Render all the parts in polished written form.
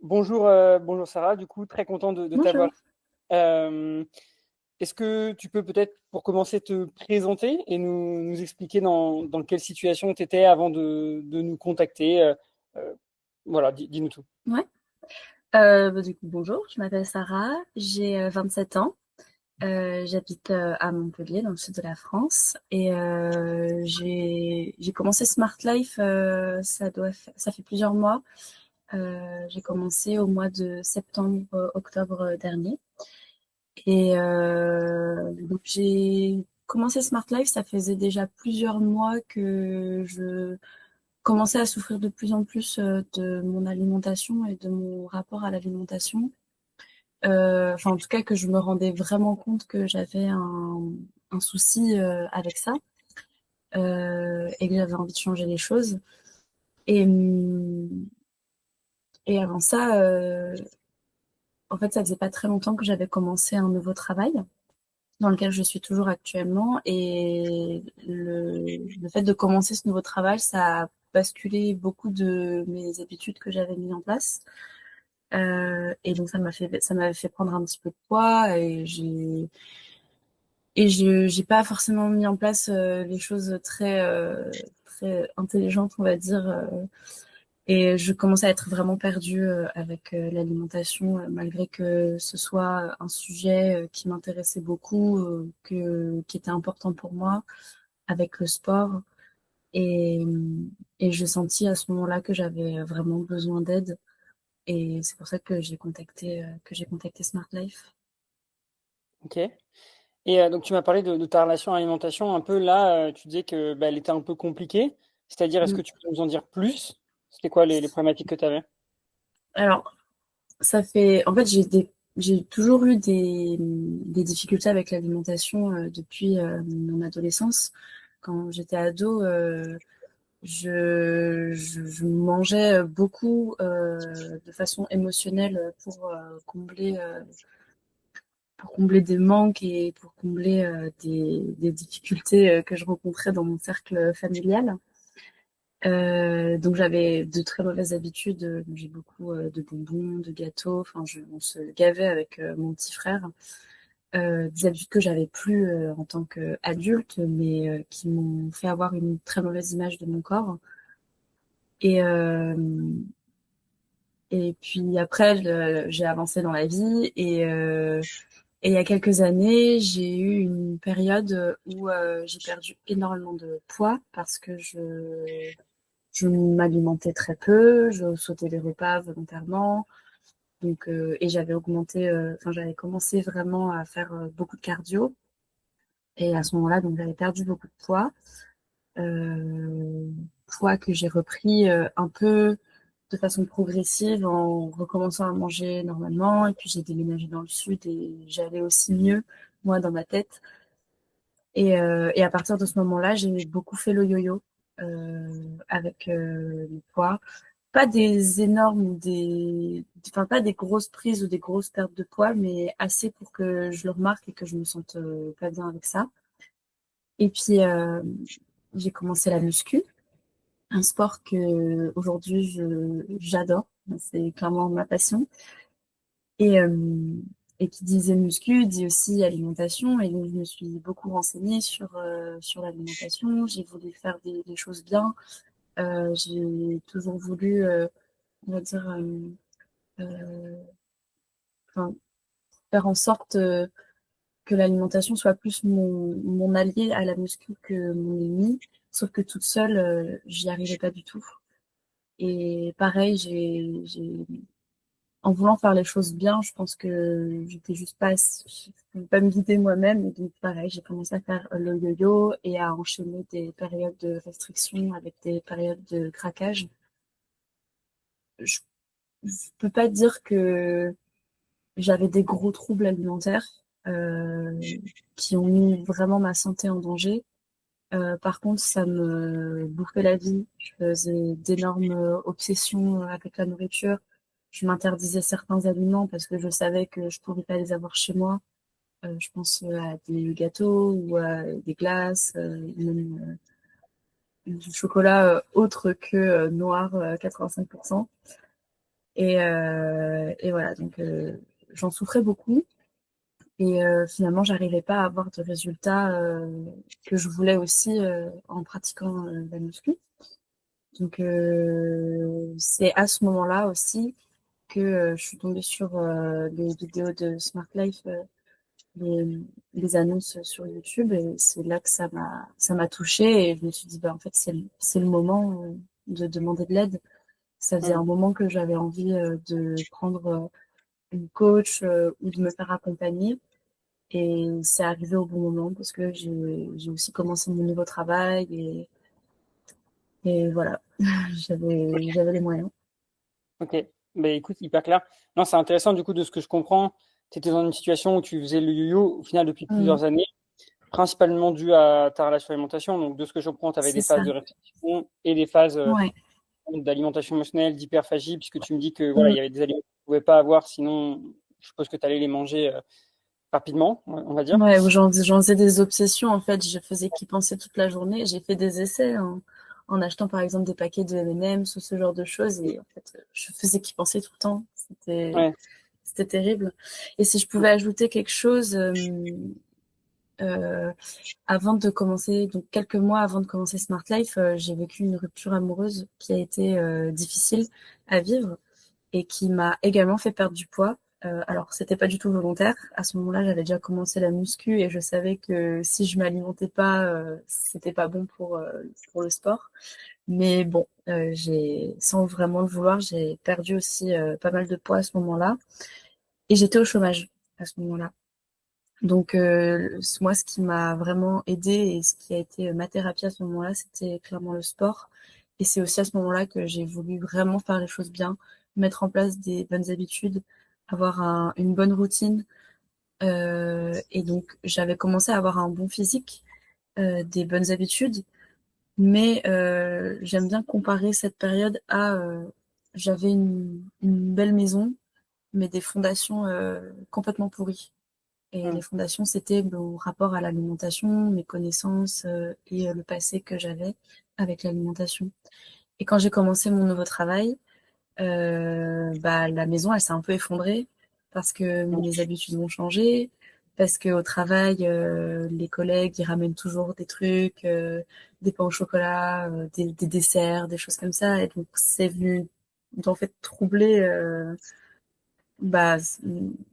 Bonjour Sarah, du coup, très content de t'avoir. Bonjour. Euh, Est-ce que tu peux peut-être, pour commencer, te présenter et nous expliquer dans quelle situation tu étais avant de nous contacter voilà, dis-nous tout. Ouais. Du coup, bonjour, je m'appelle Sarah, j'ai 27 ans. J'habite à Montpellier, dans le sud de la France. Et j'ai commencé Smart Life, ça fait plusieurs mois. J'ai commencé au mois de septembre-octobre dernier. Et donc j'ai commencé Smart Life, ça faisait déjà plusieurs mois que je commençais à souffrir de plus en plus de mon alimentation et de mon rapport à l'alimentation. Enfin, en tout cas, que je me rendais vraiment compte que j'avais un souci avec ça et que j'avais envie de changer les choses. Et, et avant ça, en fait, ça faisait pas très longtemps que j'avais commencé un nouveau travail dans lequel je suis toujours actuellement. Et le fait de commencer ce nouveau travail, ça a basculé beaucoup de mes habitudes que j'avais mis en place. Et donc ça m'avait fait prendre un petit peu de poids et j'ai pas forcément mis en place les choses très intelligentes, on va dire. Et je commençais à être vraiment perdue avec l'alimentation, malgré que ce soit un sujet qui m'intéressait beaucoup, qui était important pour moi, avec le sport. Et, et j'ai senti à ce moment-là que j'avais vraiment besoin d'aide. Et c'est pour ça que j'ai contacté Smart Life. Ok. Et donc, tu m'as parlé de ta relation à l'alimentation. Un peu là, tu disais que bah, elle était un peu compliquée. C'est-à-dire, est-ce Mm. que tu peux nous en dire plus? C'était quoi les problématiques que tu avais? Alors, en fait, j'ai toujours eu des difficultés avec l'alimentation depuis mon adolescence. Quand j'étais ado, je mangeais beaucoup de façon émotionnelle pour combler des manques et pour combler des difficultés que je rencontrais dans mon cercle familial. Donc j'avais de très mauvaises habitudes. J'ai beaucoup de bonbons, de gâteaux. Enfin, on se gavait avec mon petit frère. Des habitudes que j'avais plus en tant qu'adulte, mais qui m'ont fait avoir une très mauvaise image de mon corps. Et, euh, et puis après, j'ai avancé dans la vie et il y a quelques années, j'ai eu une période où j'ai perdu énormément de poids parce que je m'alimentais très peu, je sautais les repas volontairement. Donc, et j'avais commencé vraiment à faire beaucoup de cardio. Et à ce moment-là, donc j'avais perdu beaucoup de poids, euh, poids que j'ai repris un peu de façon progressive en recommençant à manger normalement. Et puis j'ai déménagé dans le sud et j'allais aussi mieux, moi, dans ma tête. Et à partir de ce moment-là, j'ai beaucoup fait le yo-yo avec le poids. Pas des énormes ou enfin pas des grosses prises ou des grosses pertes de poids, mais assez pour que je le remarque et que je me sente pas bien avec ça. Et puis j'ai commencé la muscu, un sport que aujourd'hui j'adore. C'est clairement ma passion. Et, euh, et qui disait muscu dit aussi alimentation. Et donc, je me suis beaucoup renseignée sur l'alimentation. J'ai voulu faire des choses bien. J'ai toujours voulu, on va dire, euh, enfin, faire en sorte que l'alimentation soit plus mon allié à la muscu que mon ennemi. Sauf que toute seule, j'y arrivais pas du tout. Et pareil, en voulant faire les choses bien, je pense que j'étais juste pas, je pouvais pas me guider moi-même. Et donc, pareil, j'ai commencé à faire le yo-yo et à enchaîner des périodes de restriction avec des périodes de craquage. Je, je peux pas dire que j'avais des gros troubles alimentaires qui ont mis vraiment ma santé en danger. Par contre, ça me bouffait la vie. Je faisais d'énormes obsessions avec la nourriture. Je m'interdisais certains aliments parce que je savais que je pouvais pas les avoir chez moi. Je pense à des gâteaux ou à des glaces, même du chocolat autre que noir 85%. Et voilà, donc j'en souffrais beaucoup. Et finalement, j'arrivais pas à avoir de résultats que je voulais aussi en pratiquant la muscu. Donc c'est à ce moment-là aussi que je suis tombée sur les vidéos de Smart Life, les, les annonces sur YouTube, et c'est là que ça m'a touchée, et je me suis dit, bah en fait c'est le moment de demander de l'aide. Ça faisait Mm. un moment que j'avais envie de prendre une coach ou de me faire accompagner. Et c'est arrivé au bon moment parce que j'ai aussi commencé mon nouveau travail, et voilà, j'avais les moyens. Ok, bah, écoute, hyper clair. Non, c'est intéressant du coup de ce que je comprends. Tu étais dans une situation où tu faisais le yo-yo au final depuis Mmh, plusieurs années, principalement dû à ta relation à l'alimentation. Donc de ce que je comprends, tu avais c'est des phases ça. de restriction et des phases Ouais. d'alimentation émotionnelle, d'hyperphagie, puisque tu me dis que voilà, il Mmh. y avait des aliments que tu ne pouvais pas avoir, sinon je suppose que tu allais les manger rapidement, on va dire. Ouais, où j'en faisais des obsessions, en fait. Je faisais qu'y penser toute la journée. J'ai fait des essais en achetant, par exemple, des paquets de M&M's ou ce genre de choses. Et en fait, je faisais qu'y penser tout le temps. Ouais. C'était terrible. Et si je pouvais ajouter quelque chose, euh, avant de commencer, donc quelques mois avant de commencer Smart Life, j'ai vécu une rupture amoureuse qui a été difficile à vivre et qui m'a également fait perdre du poids. Alors, c'était pas du tout volontaire. À ce moment-là, j'avais déjà commencé la muscu et je savais que si je m'alimentais pas, c'était pas bon pour le sport. Mais bon, sans vraiment le vouloir, j'ai perdu aussi pas mal de poids à ce moment-là. Et j'étais au chômage à ce moment-là. Donc, moi, ce qui m'a vraiment aidée et ce qui a été ma thérapie à ce moment-là, c'était clairement le sport. Et c'est aussi à ce moment-là que j'ai voulu vraiment faire les choses bien, mettre en place des bonnes habitudes, avoir une bonne routine. Et donc, j'avais commencé à avoir un bon physique, des bonnes habitudes, mais j'aime bien comparer cette période à j'avais une belle maison, mais des fondations complètement pourries. Et les Mm. fondations, c'était mon rapport à l'alimentation, mes connaissances et le passé que j'avais avec l'alimentation. Et quand j'ai commencé mon nouveau travail, bah, la maison, elle s'est un peu effondrée parce que Mm. mes habitudes ont changé, parce qu'au travail, les collègues, ils ramènent toujours des trucs, des pains au chocolat, des desserts, des choses comme ça. Et donc, c'est venu, en fait, troubler bah,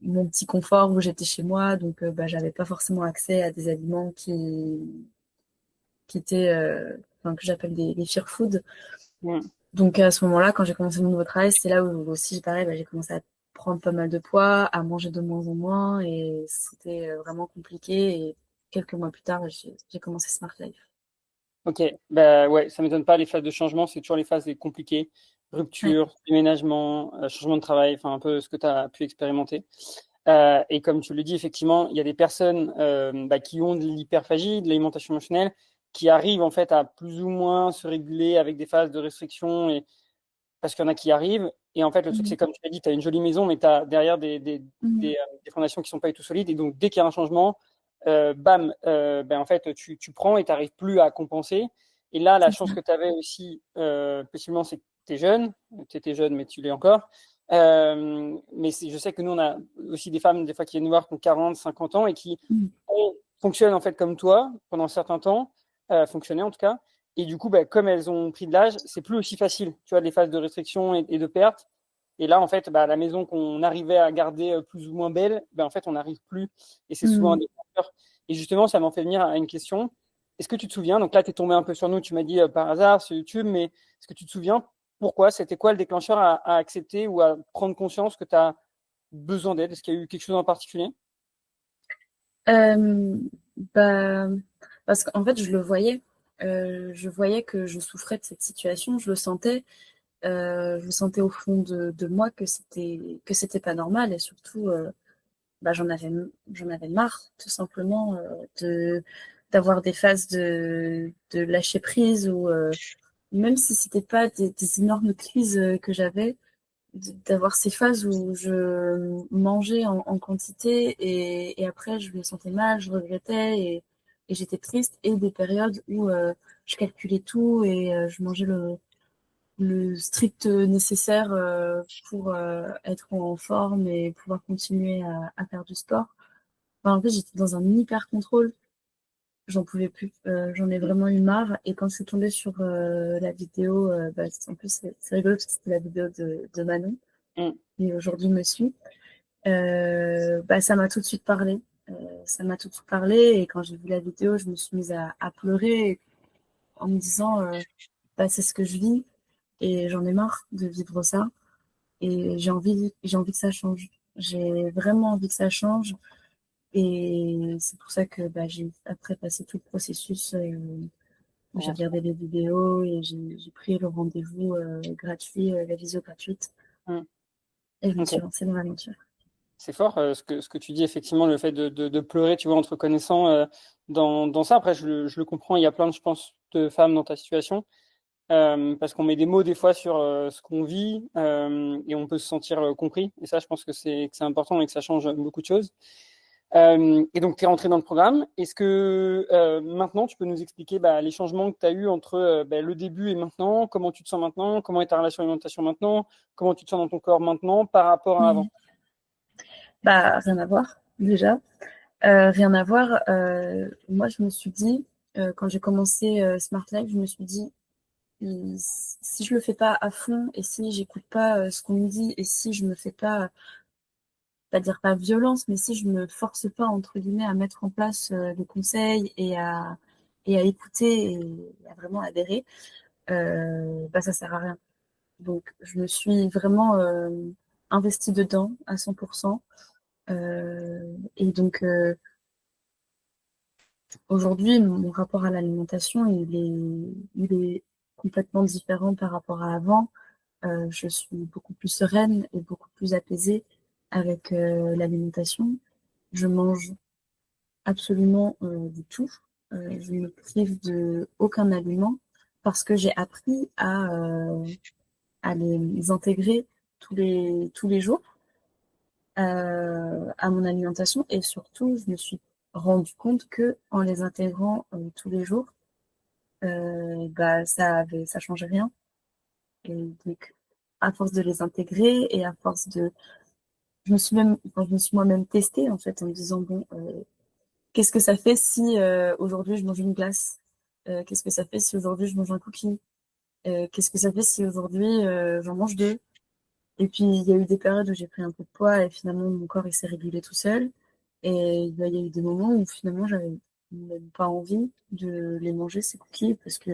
mon petit confort où j'étais chez moi. Donc, bah, j'avais pas forcément accès à des aliments qui étaient, enfin, que j'appelle des fear food. Mm. Donc, à ce moment-là, quand j'ai commencé mon nouveau travail, c'est là où aussi, pareil, bah, j'ai commencé à prendre pas mal de poids, à manger de moins en moins, et c'était vraiment compliqué. Et quelques mois plus tard, j'ai commencé Smart Life. Ok, bah ouais, ça m'étonne pas, les phases de changement, c'est toujours les phases les compliquées. Ouais. Rupture, déménagement, changement de travail, enfin un peu ce que tu as pu expérimenter. Et comme tu le dis, effectivement, il y a des personnes bah, qui ont de l'hyperphagie, de l'alimentation émotionnelle, qui arrivent en fait à plus ou moins se réguler avec des phases de restriction, et parce qu'il y en a qui y arrivent. Et en fait, le truc, Mhm. c'est comme tu l'as dit, tu as une jolie maison, mais tu as derrière Mhm. des fondations qui sont pas du tout solides. Et donc, dès qu'il y a un changement, bam, ben, en fait, tu prends et tu n'arrives plus à compenser. Et là, la C'est chance ça. que tu avais aussi, possiblement, c'est que tu es jeune. Tu étais jeune, mais tu l'es encore. Mais je sais que nous, on a aussi des femmes, des fois, qui viennent nous voir, qui ont 40, 50 ans et qui Mhm. fonctionnent en fait comme toi pendant un certain temps, fonctionnaient en tout cas. Et du coup, bah, comme elles ont pris de l'âge, c'est plus aussi facile, tu vois, les phases de restriction et de perte. Et là, en fait, bah, la maison qu'on arrivait à garder plus ou moins belle, bah, en fait, on n'arrive plus. Et c'est souvent un Mhm. déclencheur. Et justement, ça m'en fait venir à une question. Est-ce que tu te souviens, donc là, tu es tombé un peu sur nous, tu m'as dit par hasard sur YouTube, mais est-ce que tu te souviens pourquoi, c'était quoi le déclencheur à accepter ou à prendre conscience que tu as besoin d'aide? Est-ce qu'il y a eu quelque chose en particulier? Euh, bah, parce qu'en fait, je le voyais. Je voyais que je souffrais de cette situation, je le sentais. Je sentais au fond de moi que c'était pas normal, et surtout bah, j'en avais marre tout simplement de d'avoir des phases de lâcher prise, ou même si c'était pas des énormes crises que j'avais, d'avoir ces phases où je mangeais en quantité, et après je me sentais mal, je regrettais, et j'étais triste, et des périodes où je calculais tout et je mangeais le strict nécessaire pour être en forme et pouvoir continuer à faire du sport. Enfin, en fait, j'étais dans un hyper contrôle. J'en pouvais plus. J'en ai vraiment eu marre. Et quand je suis tombée sur la vidéo, en plus, c'est rigolo parce que c'était la vidéo de Manon, Mm. qui aujourd'hui me suit. Ça m'a tout de suite parlé. Ça m'a tout de suite parlé. Et quand j'ai vu la vidéo, je me suis mise à pleurer en me disant, c'est ce que je vis et j'en ai marre de vivre ça. Et j'ai envie que ça change. J'ai vraiment envie que ça change. Et c'est pour ça que j'ai après passé tout le processus où j'ai Bon, regardé les vidéos et j'ai pris le rendez-vous gratuit, la visio gratuite. mm. Et je me suis Ok. lancée dans l'aventure. C'est fort ce que tu dis, effectivement, le fait de pleurer, tu vois, en te reconnaissant dans ça. Après, je le comprends, il y a plein, je pense, de femmes dans ta situation, parce qu'on met des mots des fois sur ce qu'on vit et on peut se sentir compris. Et ça, je pense que c'est important et que ça change beaucoup de choses. Et donc, tu es rentré dans le programme. Est-ce que maintenant, tu peux nous expliquer les changements que tu as eus entre le début et maintenant? Comment tu te sens maintenant? Comment est ta relation à l'alimentation maintenant? Comment tu te sens dans ton corps maintenant par rapport à avant? Rien à voir, déjà. Rien à voir. Moi, je me suis dit, quand j'ai commencé Smart Life, je me suis dit, si je le fais pas à fond et si j'écoute pas ce qu'on me dit et si je me fais pas dire pas violence, mais si je me force pas entre guillemets à mettre en place des conseils et à écouter et à vraiment adhérer, ça sert à rien. Donc je me suis vraiment investie dedans à 100%. Et donc aujourd'hui, mon rapport à l'alimentation, il est complètement différent par rapport à avant. Je suis beaucoup plus sereine et beaucoup plus apaisée avec l'alimentation. Je mange absolument de tout. Je ne me prive de aucun aliment parce que j'ai appris à les intégrer tous les jours à mon alimentation et surtout, je me suis rendu compte que en les intégrant tous les jours, ça changeait rien. Et donc, à force de les intégrer et à force de je me suis moi-même testée en fait en me disant bon, qu'est-ce que ça fait si aujourd'hui je mange une glace? Qu'est-ce que ça fait si aujourd'hui je mange un cookie? Qu'est-ce que ça fait si aujourd'hui j'en mange deux? Et puis il y a eu des périodes où j'ai pris un peu de poids et finalement mon corps il s'est régulé tout seul. Et il y a eu des moments où finalement j'avais même pas envie de les manger ces cookies parce que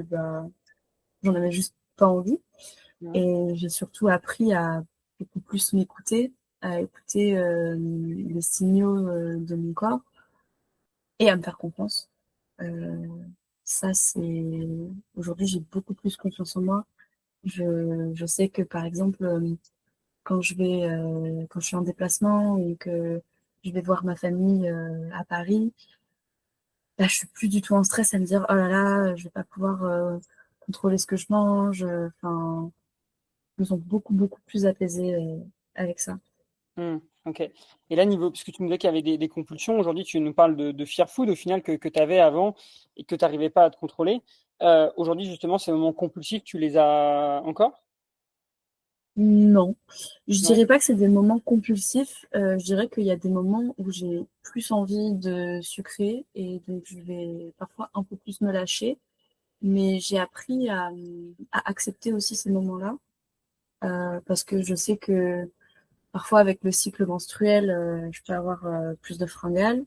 j'en avais juste pas envie. Et j'ai surtout appris à beaucoup plus m'écouter, à écouter les signaux de mon corps et à me faire confiance. Euh, Ça, c'est aujourd'hui, j'ai beaucoup plus confiance en moi. Je sais que par exemple, quand je suis en déplacement et que je vais voir ma famille à Paris, là, je suis plus du tout en stress à me dire oh là là, je vais pas pouvoir contrôler ce que je mange. Enfin, je me sens beaucoup plus apaisée avec ça. Hmm, ok. Et là, puisque tu me disais qu'il y avait des compulsions, aujourd'hui tu nous parles de fear food au final que tu avais avant et que tu n'arrivais pas à te contrôler. Aujourd'hui, justement, ces moments compulsifs, tu les as encore? Non, je Non? dirais pas que c'est des moments compulsifs. Je dirais qu'il y a des moments où j'ai plus envie de sucrer et donc je vais parfois un peu plus me lâcher. Mais j'ai appris à accepter aussi ces moments-là parce que je sais que parfois avec le cycle menstruel, je peux avoir plus de fringales.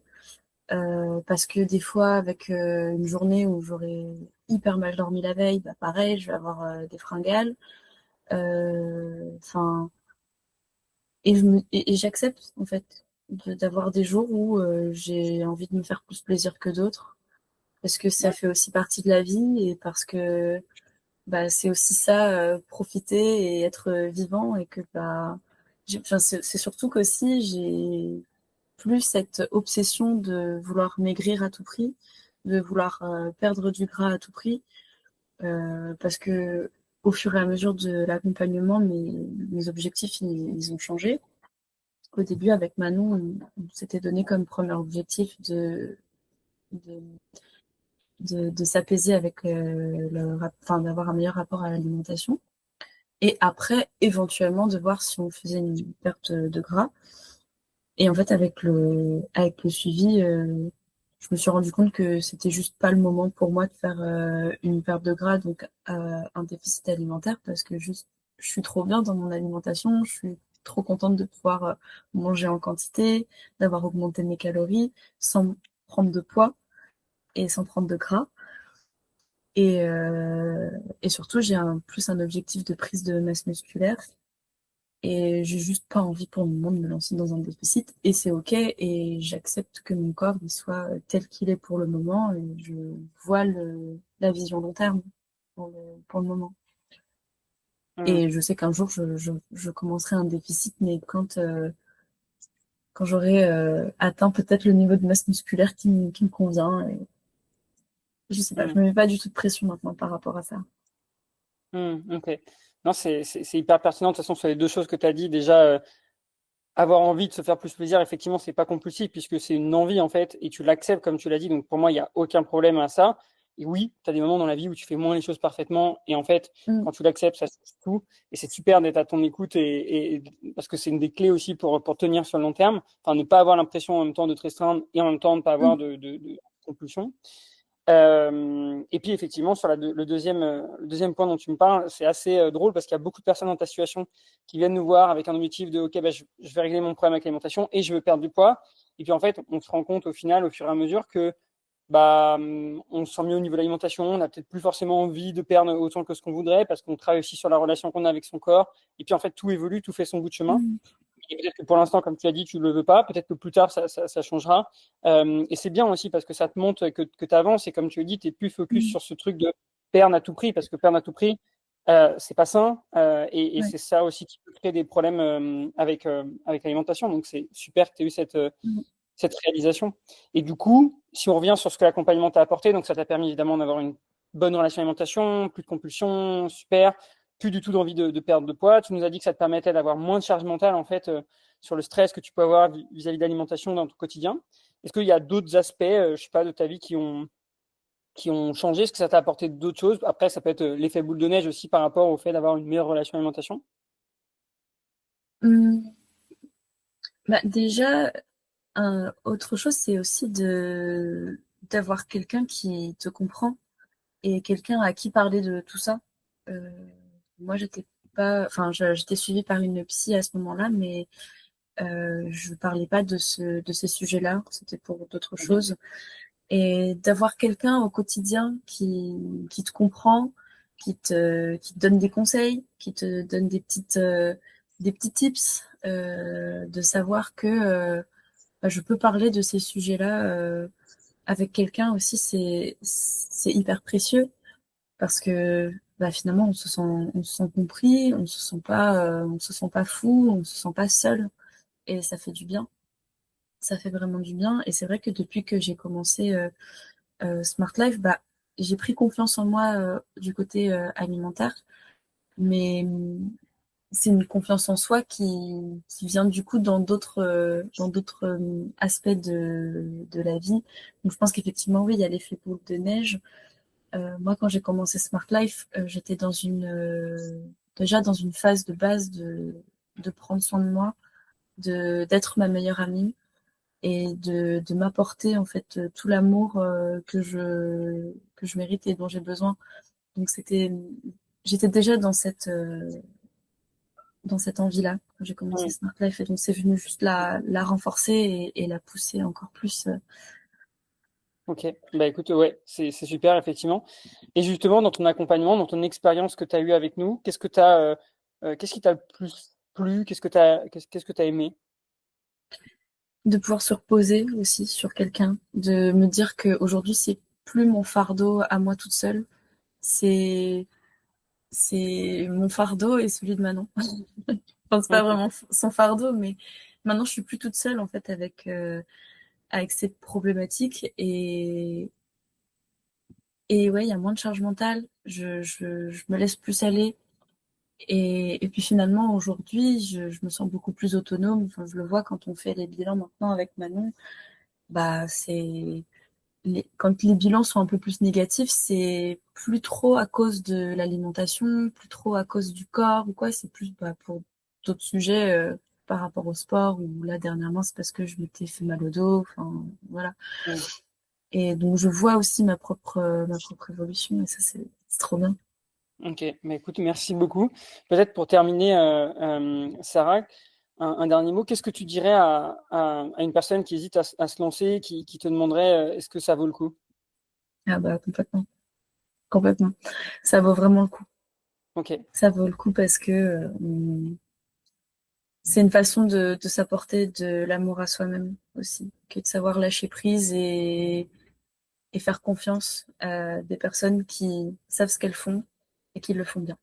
Parce que des fois, avec une journée où j'aurais hyper mal dormi la veille, pareil, je vais avoir des fringales. Enfin, et j'accepte en fait d'avoir des jours où j'ai envie de me faire plus plaisir que d'autres, parce que ça Ouais. fait aussi partie de la vie et parce que c'est aussi ça, profiter et être vivant et que enfin, c'est surtout qu'aussi j'ai plus cette obsession de vouloir maigrir à tout prix, de vouloir perdre du gras à tout prix, parce que au fur et à mesure de l'accompagnement, mes objectifs ils ont changé. Au début, avec Manon, on s'était donné comme premier objectif de, de s'apaiser avec enfin, d'avoir un meilleur rapport à l'alimentation. et après, éventuellement, de voir si on faisait une perte de gras. Et en fait, avec le suivi, je me suis rendu compte que c'était juste pas le moment pour moi de faire une perte de gras, donc un déficit alimentaire, parce que juste, je suis trop bien dans mon alimentation, je suis trop contente de pouvoir manger en quantité, d'avoir augmenté mes calories sans prendre de poids et sans prendre de gras. Et, euh, et surtout, j'ai plus un objectif de prise de masse musculaire. Et j'ai juste pas envie pour le moment de me lancer dans un déficit. Et c'est OK. Et j'accepte que mon corps il soit tel qu'il est pour le moment. Et je vois la vision long terme pour le moment. Mmh. Et je sais qu'un jour, je commencerai un déficit, mais quand j'aurai atteint peut-être le niveau de masse musculaire qui me convient. Et je sais pas, je Mmh. me mets pas du tout de pression maintenant par rapport à ça. OK. Non, c'est hyper pertinent. De toute façon, sur les 2 choses que tu as dit, déjà, avoir envie de se faire plus plaisir, effectivement, c'est pas compulsif puisque c'est une envie, en fait, et tu l'acceptes comme tu l'as dit. Donc pour moi, il y a aucun problème à ça. Et oui, tu as des moments dans la vie où tu fais moins les choses parfaitement et en fait, Mm, quand tu l'acceptes, ça change tout et c'est super d'être à ton écoute et parce que c'est une des clés aussi pour tenir sur le long terme. Enfin, ne pas avoir l'impression en même temps de te restreindre et en même temps de ne pas avoir mm, de compulsion. Et puis effectivement, sur le deuxième point dont tu me parles, c'est assez drôle parce qu'il y a beaucoup de personnes dans ta situation qui viennent nous voir avec un objectif de OK, bah, je vais régler mon problème avec l'alimentation et je veux perdre du poids. Et puis en fait, on se rend compte au final, au fur et à mesure, que bah, on se sent mieux au niveau de l'alimentation, on n'a peut-être plus forcément envie de perdre autant que ce qu'on voudrait parce qu'on travaille aussi sur la relation qu'on a avec son corps. Et puis en fait, tout évolue, tout fait son bout de chemin. mm, Et peut-être que pour l'instant, comme tu as dit, tu ne le veux pas. Peut-être que plus tard, ça changera. Et c'est bien aussi parce que ça te montre que tu avances. Et comme tu le dis, tu es plus focus mm. sur ce truc de perdre à tout prix. Parce que perdre à tout prix, c'est pas sain. Et Ouais. c'est ça aussi qui peut créer des problèmes avec l'alimentation. Donc c'est super que tu aies eu Mm, cette réalisation. Et du coup, si on revient sur ce que l'accompagnement t'a apporté, donc ça t'a permis évidemment d'avoir une bonne relation à l'alimentation, plus de compulsion, super, plus du tout d'envie de perdre de poids. Tu nous as dit que ça te permettait d'avoir moins de charge mentale en fait sur le stress que tu peux avoir vis-à-vis de l'alimentation dans ton quotidien. Est-ce qu'il y a d'autres aspects, je sais pas, de ta vie qui ont changé? Est-ce que ça t'a apporté d'autres choses? Après, ça peut être l'effet boule de neige aussi par rapport au fait d'avoir une meilleure relation à l'alimentation. mm. Bah, déjà, autre chose, c'est aussi d'avoir quelqu'un qui te comprend et quelqu'un à qui parler de tout ça. Euh, Moi, j'étais suivie par une psy à ce moment-là, mais je parlais pas de ces sujets-là. C'était pour d'autres Mhm. choses. Et d'avoir quelqu'un au quotidien qui te comprend, qui te donne des conseils, qui te donne des petits tips, de savoir que bah, je peux parler de ces sujets-là avec quelqu'un aussi, c'est hyper précieux parce que bah, finalement on se sent compris, on se sent pas fou, on se sent pas seul et ça fait du bien. Ça fait vraiment du bien et c'est vrai que depuis que j'ai commencé Smart Life, bah j'ai pris confiance en moi du côté alimentaire, mais c'est une confiance en soi qui vient du coup dans d'autres aspects de la vie. Donc je pense qu'effectivement oui, il y a l'effet boule de neige. Moi quand j'ai commencé Smart Life, j'étais déjà dans une phase de base de prendre soin de moi, de d'être ma meilleure amie et de m'apporter en fait tout l'amour que je mérite et dont j'ai besoin. Donc j'étais déjà dans cette envie-là quand j'ai commencé Mhm. Smart Life et donc c'est venu juste la renforcer et la pousser encore plus. Ok, bah écoute, ouais, c'est super, effectivement. Et justement, dans ton accompagnement, dans ton expérience que tu as eue avec nous, qu'est-ce qui t'a le plus plu? Qu'est-ce que tu as aimé? De pouvoir se reposer aussi sur quelqu'un, de me dire qu'aujourd'hui c'est plus mon fardeau à moi toute seule, c'est c'est mon fardeau et celui de Manon. Enfin, c'est pas Mhm. vraiment son fardeau, mais maintenant je suis plus toute seule en fait avec cette problématique et ouais, il y a moins de charge mentale, je me laisse plus aller et puis finalement aujourd'hui je me sens beaucoup plus autonome. Enfin, je le vois quand on fait les bilans maintenant avec Manon, bah quand les bilans sont un peu plus négatifs, c'est plus trop à cause de l'alimentation, plus trop à cause du corps ou quoi, c'est plus pour d'autres sujets par rapport au sport, ou là dernièrement c'est parce que je m'étais fait mal au dos, enfin voilà. Mm. Et donc je vois aussi ma propre évolution, et ça c'est trop bien. Ok, mais écoute, merci beaucoup. Peut-être pour terminer, Sarah, un dernier mot. Qu'est-ce que tu dirais à une personne qui hésite à se lancer, qui te demanderait est-ce que ça vaut le coup? Ah bah complètement, complètement. Ça vaut vraiment le coup. Ok, Ça vaut le coup parce que c'est une façon de s'apporter de l'amour à soi-même aussi, que de savoir lâcher prise et faire confiance à des personnes qui savent ce qu'elles font et qui le font bien.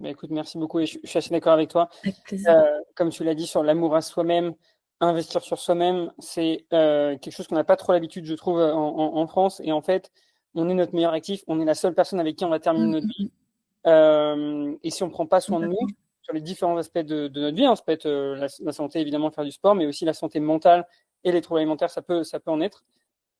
mais écoute, merci beaucoup et je suis assez d'accord avec toi. Avec plaisir. Comme tu l'as dit, sur l'amour à soi-même, investir sur soi-même, c'est quelque chose qu'on n'a pas trop l'habitude, je trouve, en France. Et en fait, on est notre meilleur actif, on est la seule personne avec qui on va terminer notre vie. Et si on ne prend pas soin de nous, Complètement. sur les différents aspects de notre vie, hein, ça peut être la santé, évidemment, faire du sport, mais aussi la santé mentale et les troubles alimentaires, ça peut en être.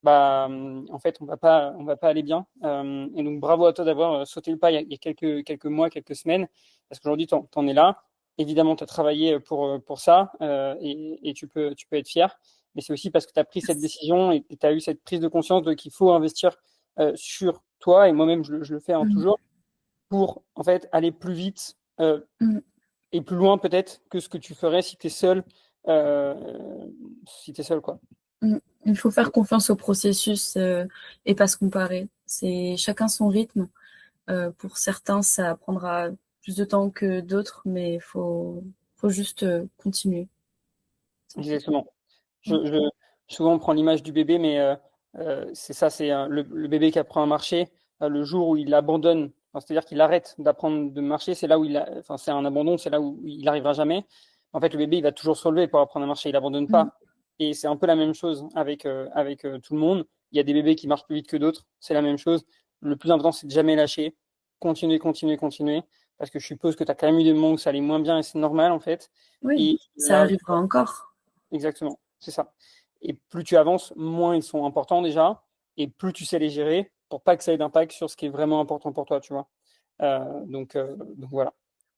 Bah, en fait, on va pas aller bien. Et donc, bravo à toi d'avoir sauté le pas il y a quelques mois, quelques semaines, parce qu'aujourd'hui, t'en es là. Évidemment, tu as travaillé pour ça et tu peux être fier. Mais c'est aussi parce que tu as pris cette Merci. décision et tu as eu cette prise de conscience de qu'il faut investir sur toi. Et moi-même, je le fais hein, Mm, toujours pour en fait aller plus vite mm, et plus loin peut-être que ce que tu ferais si tu es seul, euh, si tu es seul, quoi. mm. Il faut faire confiance au processus et pas se comparer. C'est chacun son rythme. Pour certains, ça prendra plus de temps que d'autres, mais faut juste continuer. C'est tout. Exactement. Mm, Souvent, on prend l'image du bébé, mais c'est ça, c'est le bébé qui apprend à marcher. Le jour où il abandonne, enfin, c'est-à-dire qu'il arrête d'apprendre de marcher, c'est là où enfin, c'est un abandon, c'est là où il n'arrivera jamais. En fait, le bébé, il va toujours se relever pour apprendre à marcher, il abandonne mm. pas. Et c'est un peu la même chose avec tout le monde. Il y a des bébés qui marchent plus vite que d'autres, c'est la même chose. Le plus important, c'est de jamais lâcher, continuer, continuer, continuer, parce que je suppose que tu as quand même eu des moments où ça allait moins bien et c'est normal en fait. Oui, Et ça là, arrivera encore. exactement, c'est ça. Et plus tu avances, moins ils sont importants déjà, et plus tu sais les gérer pour pas que ça ait d'impact sur ce qui est vraiment important pour toi, tu vois. Donc voilà.